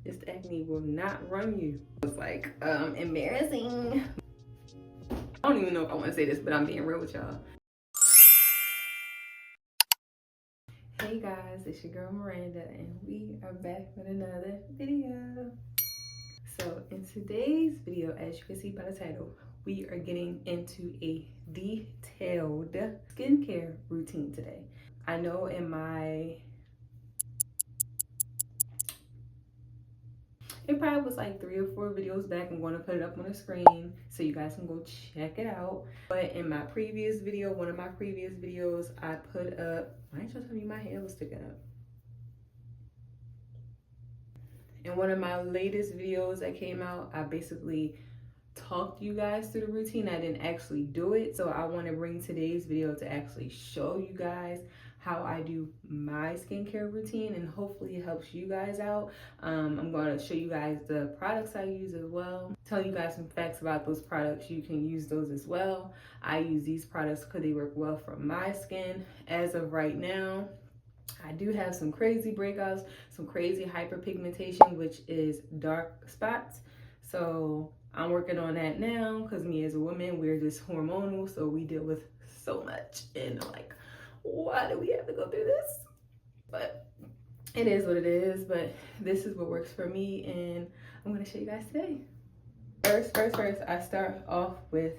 This acne will not run you. It's like embarrassing. I don't even know if I want to say this, but I'm being real with y'all. Hey guys, it's your girl Miranda, and we are back with another video. So in today's video, as you can see by the title, we are getting into a detailed skincare routine today. I know in my it probably was like 3 or 4 videos back. I'm going to put it up on the screen so you guys can go check it out. But in my previous video, one of my previous videos, I put up, why didn't you tell me my hair was sticking up? In one of my latest videos that came out, I basically talked you guys through the routine. I didn't actually do it, so I want to bring today's video to actually show you guys how I do my skincare routine, and hopefully it helps you guys out. I'm going to show you guys the products I use as well, tell you guys some facts about those products. You can use those as well. I use these products because they work well for my skin. As of right now, I do have some crazy breakouts, some crazy hyperpigmentation, which is dark spots. So I'm working on that now because me as a woman, we're just hormonal, so we deal with so much. And I'm like, why do we have to go through this? But it is what it is. But this is what works for me, and I'm going to show you guys today. First, I start off with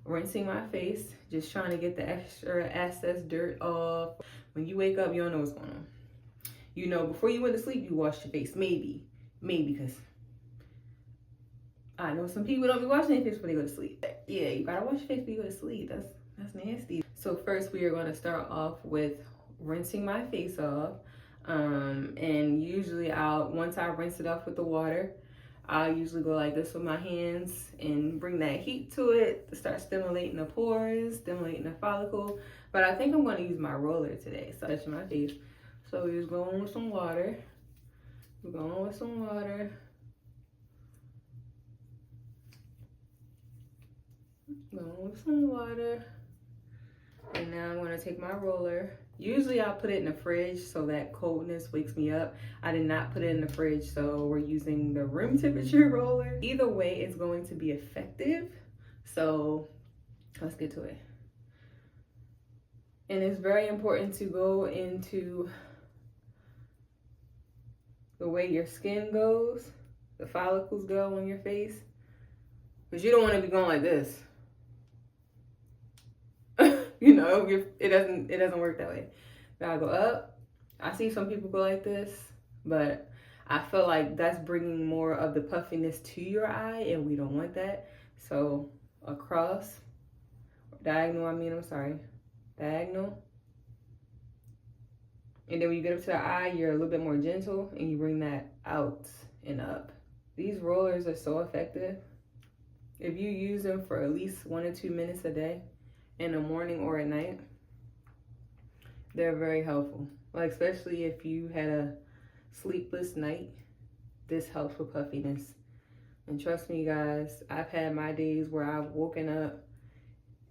rinsing my face, just trying to get the extra excess dirt off. When you wake up, you don't know what's going on. You know, before you went to sleep, you washed your face. Maybe, because I know some people don't be washing their face before they go to sleep. Yeah, you gotta wash your face before you go to sleep. That's nasty. So first, we are going to start off with rinsing my face off. And usually, once I rinse it off with the water, I usually go like this with my hands and bring that heat to it to start stimulating the pores, stimulating the follicle. But I think I'm going to use my roller today, so touching my face. So we're just going with some water. We're going with some water. Going with some water. And now I'm going to take my roller. Usually I'll put it in the fridge so that coldness wakes me up. I did not put it in the fridge, so we're using the room temperature roller. Either way, it's going to be effective. So let's get to it. And it's very important to go into the way your skin goes, the follicles go on your face, because you don't want to be going like this. You know, it doesn't work that way. Gotta go up. I see some people go like this, but I feel like that's bringing more of the puffiness to your eye, and we don't want that. So across, diagonal, diagonal. And then when you get up to the eye, you're a little bit more gentle, and you bring that out and up. These rollers are so effective. If you use them for at least 1 or 2 minutes a day, in the morning or at night, they're very helpful. Like, especially if you had a sleepless night, this helps with puffiness. And trust me, guys, I've had my days where I've woken up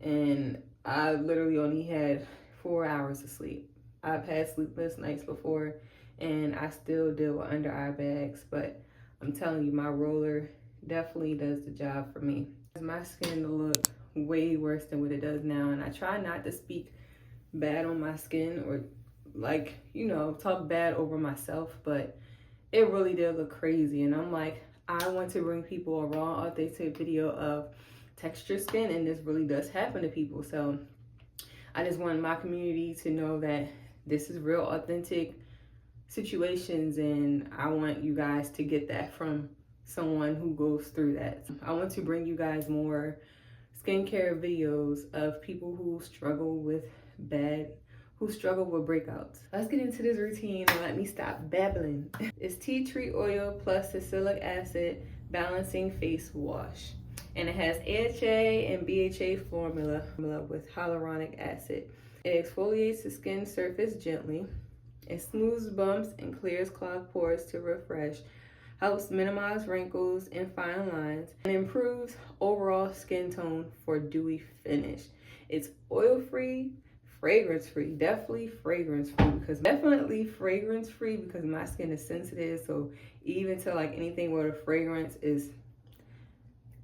and I literally only had 4 hours of sleep. I've had sleepless nights before, and I still deal with under eye bags, but I'm telling you, my roller definitely does the job for me. My skin to look way worse than what it does now, and I try not to speak bad on my skin or, like, you know, talk bad over myself, but it really did look crazy. And I'm like, I want to bring people a raw, authentic video of texture skin, and this really does happen to people. So I just want my community to know that this is real, authentic situations, and I want you guys to get that from someone who goes through that. I want to bring you guys more skincare videos of people who struggle with breakouts. Let's get into this routine and let me stop babbling. It's tea tree oil plus salicylic acid balancing face wash. And it has AHA and BHA formula with hyaluronic acid. It exfoliates the skin surface gently. It smooths bumps and clears clogged pores to refresh, helps minimize wrinkles and fine lines, and improves overall skin tone for dewy finish. It's oil-free, fragrance free. Definitely fragrance free because my skin is sensitive. So even to like anything with a fragrance is,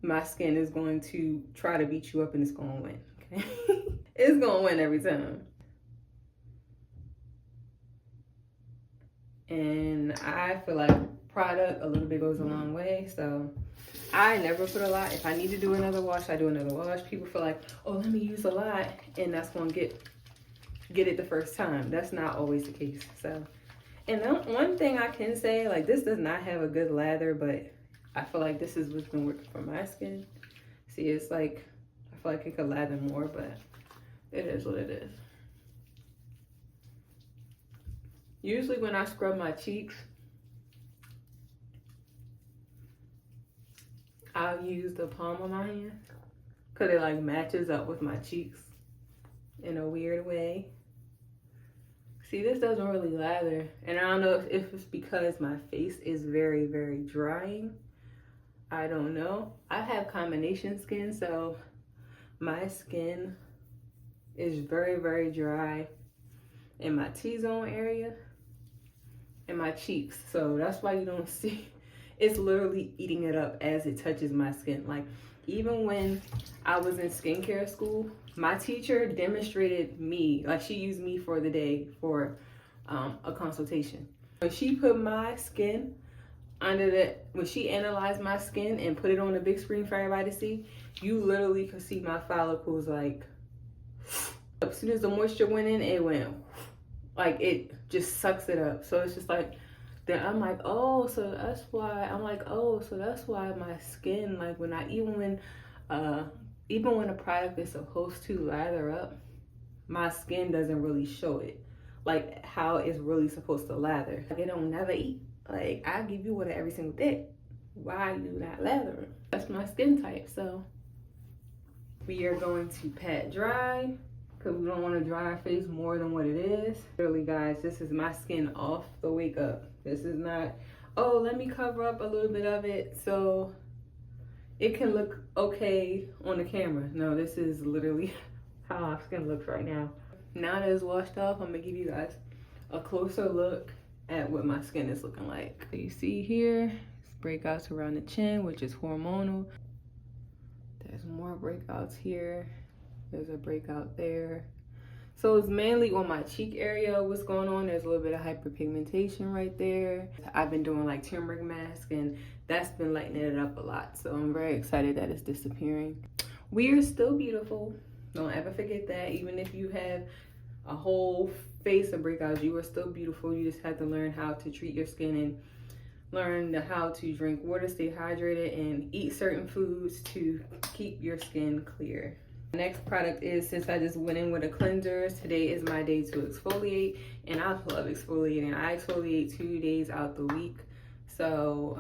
my skin is going to try to beat you up and it's going to win. Okay, it's going to win every time. And I feel like product a little bit goes a long way, so I never put a lot. If I need to do another wash, I do another wash. People feel like, oh, let me use a lot and that's gonna get it the first time. That's not always the case. So, and one thing I can say, like, this does not have a good lather, but I feel like this is what's been working for my skin. See, it's like, I feel like it could lather more, but it is what it is. Usually when I scrub my cheeks, I'll use the palm of my hand because it like matches up with my cheeks in a weird way. See, this doesn't really lather. And I don't know if it's because my face is very, very drying. I don't know. I have combination skin, so my skin is very, very dry in my T-zone area and my cheeks. So that's why you don't see, it's literally eating it up as it touches my skin. Like, even when I was in skincare school, my teacher demonstrated me, like she used me for the day for a consultation. When she put my skin when she analyzed my skin and put it on the big screen for everybody to see, you literally could see my follicles, like, as soon as the moisture went in, it went, like, it just sucks it up. So it's just like, then I'm like, oh, so that's why, my skin, like, even when a product is supposed to lather up, my skin doesn't really show it, like, how it's really supposed to lather. Like, it don't never eat. Like, I give you water every single day. Why are you not lathering? That's my skin type. So we are going to pat dry because we don't want to dry our face more than what it is. Really, guys, this is my skin off the wake up. This is not, oh, let me cover up a little bit of it so it can look okay on the camera. No, this is literally how my skin looks right now. Now that it's washed off, I'm gonna give you guys a closer look at what my skin is looking like. So you see here, breakouts around the chin, which is hormonal. There's more breakouts here. There's a breakout there. So it's mainly on my cheek area what's going on. There's a little bit of hyperpigmentation right there. I've been doing like turmeric mask and that's been lightening it up a lot. So I'm very excited that it's disappearing. We are still beautiful. Don't ever forget that. Even if you have a whole face of breakouts, you are still beautiful. You just have to learn how to treat your skin and learn how to drink water, stay hydrated, and eat certain foods to keep your skin clear. The next product is, since I just went in with a cleanser, today is my day to exfoliate, and I love exfoliating. I exfoliate 2 days out the week. So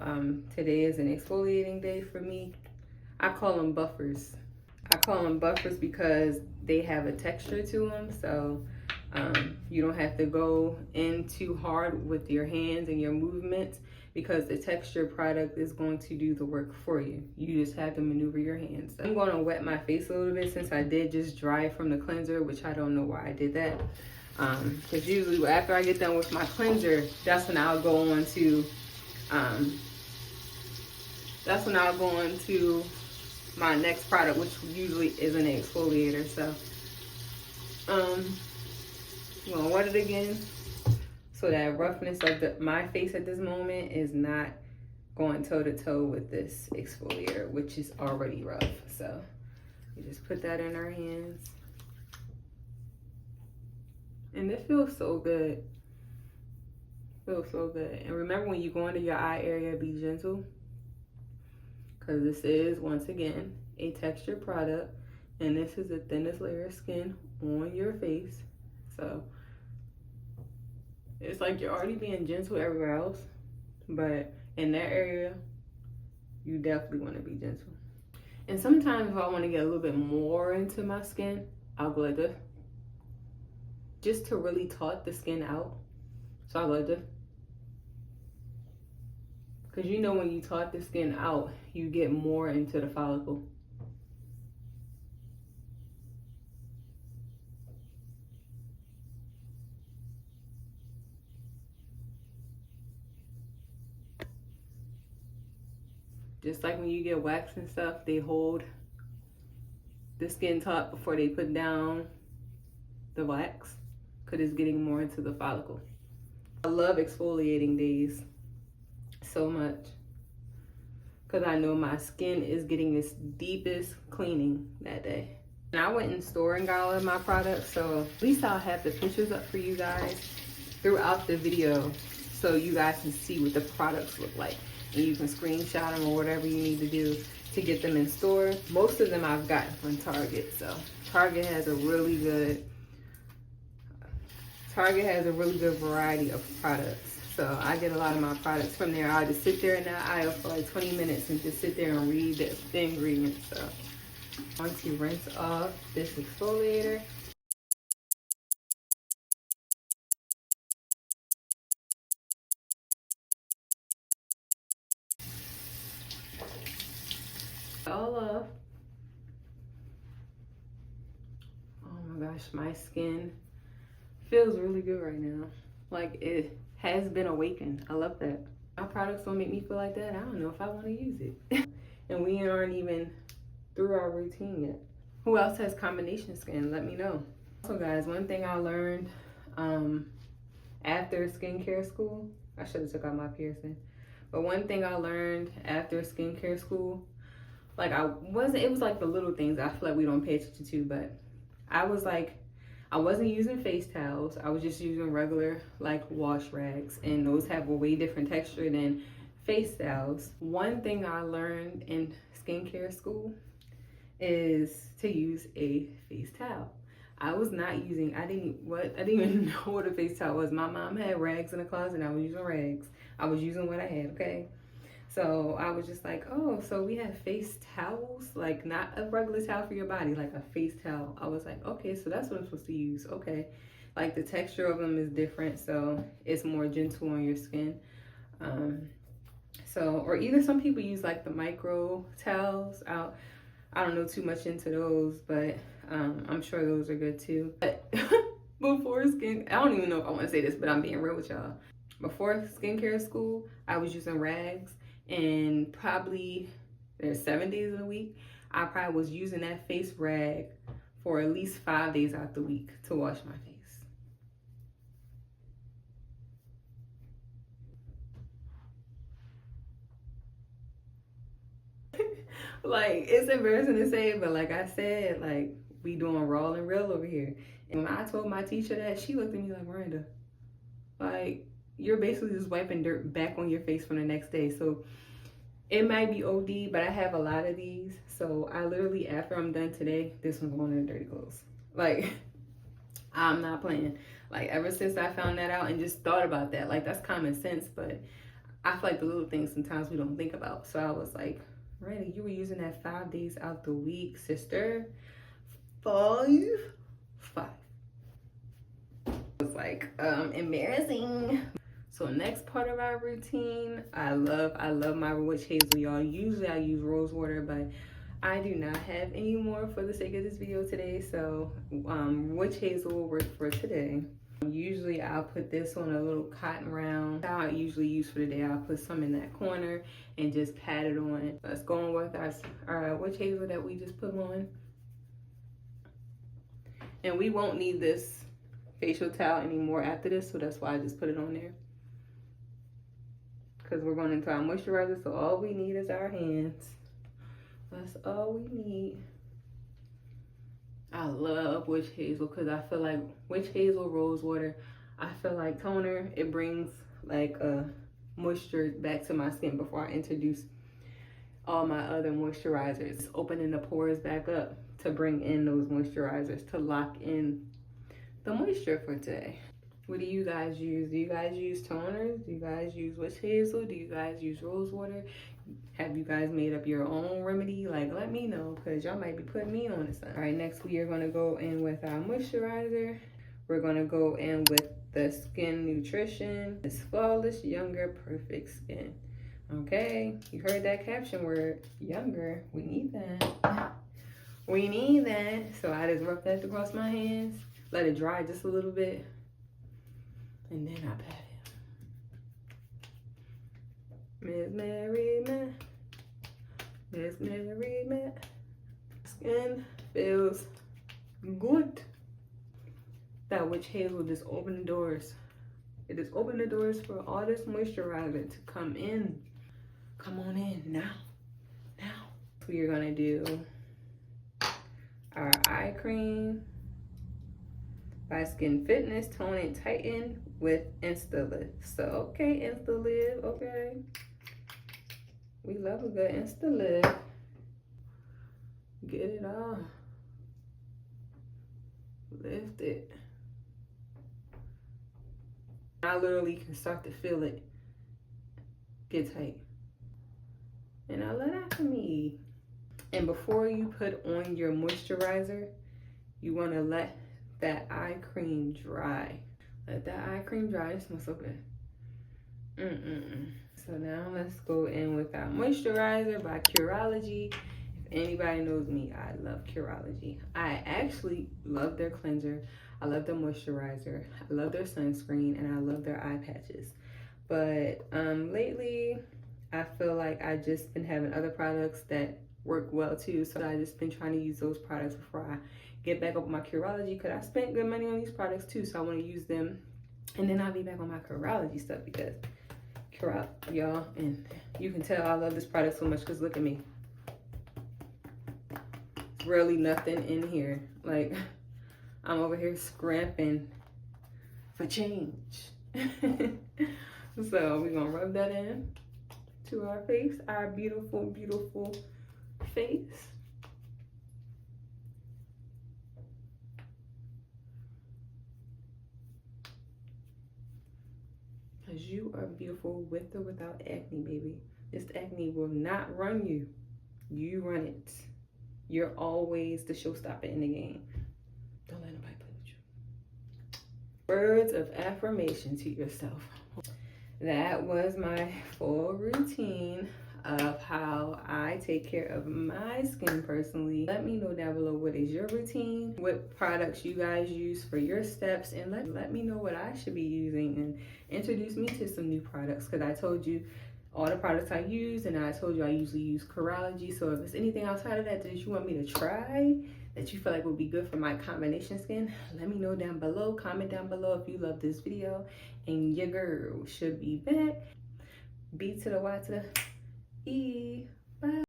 today is an exfoliating day for me. I call them buffers. I call them buffers because they have a texture to them. So you don't have to go in too hard with your hands and your movements because the texture product is going to do the work for you. You just have to maneuver your hands. I'm going to wet my face a little bit since I did just dry from the cleanser, which I don't know why I did that. Because usually after I get done with my cleanser, that's when I'll go on to my next product, which usually is an exfoliator. So I'm gonna wet it again so that roughness of my face at this moment is not going toe to toe with this exfoliator, which is already rough. So you just put that in our hands, and it feels so good. Feels so good. And remember, when you go into your eye area, be gentle, because this is, once again, a textured product, and this is the thinnest layer of skin on your face. So it's like you're already being gentle everywhere else, but in that area, you definitely want to be gentle. And sometimes if I want to get a little bit more into my skin, I'll go like this, just to really taut the skin out. So I'll go like this. Because you know, when you taut the skin out, you get more into the follicle. Just like when you get wax and stuff, they hold the skin taut before they put down the wax, because it's getting more into the follicle. I love exfoliating days so much because I know my skin is getting its deepest cleaning that day. And I went in store and got all of my products, so at least I'll have the pictures up for you guys throughout the video so you guys can see what the products look like. And you can screenshot them or whatever you need to do to get them in store. Most of them I've gotten from Target, so Target has a really good variety of products. So I get a lot of my products from there. I just sit there in that aisle for like 20 minutes and just sit there and read the ingredients. So once you rinse off this exfoliator, all off. Oh my gosh, my skin feels really good right now. Like it has been awakened. I love that. My products don't make me feel like that. I don't know if I want to use it. And we aren't even through our routine yet. Who else has combination skin? Let me know. Also guys, one thing I learned after skincare school, I should have took out my piercing, but one thing I learned after skincare school, like it was like the little things I feel like we don't pay attention to, but I wasn't using face towels. I was just using regular like wash rags, and those have a way different texture than face towels. One thing I learned in skincare school is to use a face towel. I didn't even know what a face towel was. My mom had rags in the closet and I was using rags. I was using what I had, okay? So I was just like, oh, so we have face towels? Like not a regular towel for your body, like a face towel. I was like, okay, so that's what I'm supposed to use, okay. Like the texture of them is different, so it's more gentle on your skin. Or either some people use like the micro towels out. I don't know too much into those, but I'm sure those are good too. But before I don't even know if I want to say this, but I'm being real with y'all. Before skincare school, I was using rags, and probably there's 7 days in a week, I probably was using that face rag for at least 5 days out the week to wash my face. Like, it's embarrassing to say, but like I said, like, we doing raw and real over here. And when I told my teacher that, she looked at me like, Miranda, like, you're basically just wiping dirt back on your face from the next day. So it might be OD, but I have a lot of these. So I literally, after I'm done today, this one's going in the dirty clothes. Like, I'm not playing. Like, ever since I found that out and just thought about that, like, that's common sense, but I feel like the little things sometimes we don't think about. So I was like, Randy, you were using that 5 days out the week, sister. Five. It was like embarrassing. So next part of our routine, I love my witch hazel, y'all. Usually I use rose water, but I do not have any more for the sake of this video today. So witch hazel will work for today. Usually I'll put this on a little cotton round. That's how I usually use for the day. I'll put some in that corner and just pat it on. Let's go on with our witch hazel that we just put on. And we won't need this facial towel anymore after this, so that's why I just put it on there. Because we're going into our moisturizer, so all we need is our hands. That's all we need. I love witch hazel because I feel like witch hazel, rose water, I feel like toner, it brings like a moisture back to my skin before I introduce all my other moisturizers. Opening the pores back up to bring in those moisturizers to lock in the moisture for today. What do you guys use? Do you guys use toners? Do you guys use witch hazel? Do you guys use rose water? Have you guys made up your own remedy? Like, let me know, because y'all might be putting me on to something. All right, next we are going to go in with our moisturizer. We're going to go in with the Skin Nutrition. It's flawless, younger, perfect skin. Okay, you heard that caption word, younger. We need that. We need that. So I just rub that across my hands, let it dry just a little bit, and then I pat it. Miss Mary, man. It's very matte. Skin feels good. That witch hazel just opened the doors. It just opened the doors for all this moisturizer to come in. Come on in now. Now. We're gonna do our eye cream by Skin Fitness, Tone and Tighten with Insta-Lift. So, okay, Insta-Lift, okay. We love a good Insta-Lift. Get it off. Lift it. I literally can start to feel it get tight. And I love that for me. And before you put on your moisturizer, you want to let that eye cream dry. Let that eye cream dry. It smells so good. So now let's go in with our moisturizer by Curology. If anybody knows me, I love Curology. I actually love their cleanser. I love their moisturizer. I love their sunscreen, and I love their eye patches. But lately, I feel like I just been having other products that work well too. So I just been trying to use those products before I get back up on my Curology, because I spent good money on these products too. So I want to use them, and then I'll be back on my Curology stuff, because y'all, and you can tell I love this product so much because look at me. It's really nothing in here. Like, I'm over here scrapping for change. So we're gonna rub that in to our face, our beautiful, beautiful face. Because you are beautiful with or without acne, baby. This acne will not run you. You run it. You're always the showstopper in the game. Don't let nobody play with you. Words of affirmation to yourself. That was my full routine of how I take care of my skin personally. Let me know down below, what is your routine? What products you guys use for your steps? And let me know what I should be using, and introduce me to some new products, because I told you all the products I use, and I told you I usually use Curology. So if there's anything outside of that that you want me to try, that you feel like would be good for my combination skin, let me know down below. Comment down below if you love this video, and your girl should be back. B to the Y to the E. Bye.